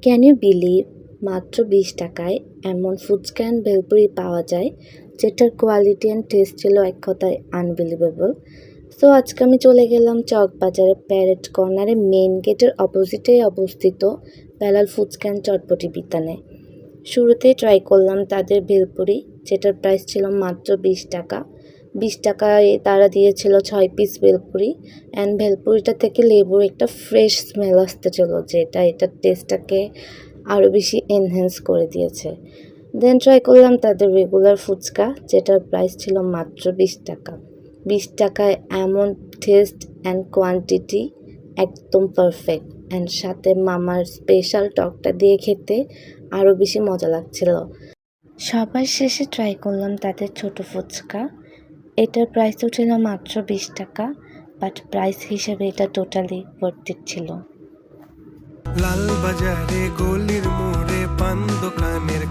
Can you believe মাত্র 20 টাকায় এমন ফুচকা অ্যান্ড ভেলপুরি পাওয়া যায়, যেটার কোয়ালিটি অ্যান্ড টেস্ট ছিল এক কথায় আনবিলিভেবল। সো আজকে আমি চলে গেলাম চকবাজারে প্যারেড কর্নারে মেইন গেটের অপোজিটেই অবস্থিত বেলাল ফুচকা অ্যান্ড চটপটি বিতানে। শুরুতেই ট্রাই করলাম তাদের ভেলপুরি, যেটার প্রাইস ছিল মাত্র 20 টাকা। 20 টাকায় তারা দিয়েছিল 6 পিস ভেলপুরি, অ্যান্ড ভেলপুরিটা থেকে লেবুর একটা ফ্রেশ স্মেল আসতেছিল, যেটা এটার টেস্টটাকে আরও বেশি এনহ্যান্স করে দিয়েছে। দেন ট্রাই করলাম তাদের রেগুলার ফুচকা, যেটার প্রাইস ছিল মাত্র 20 টাকা। 20 টাকায় এমন টেস্ট অ্যান্ড কোয়ান্টিটি একদম পারফেক্ট, অ্যান্ড সাথে মামার স্পেশাল টকটা দিয়ে খেতে আরও বেশি মজা লাগছিল। সবার শেষে ট্রাই করলাম তাদের ছোট ফুচকা। এটার প্রাইসও ছিল মাত্র 20 টাকা, বাট প্রাইস হিসেবে এটা টোটালি ওয়ার্থ ইট ছিল। লাল বাজারে গলির মোড়ে পান দোকানের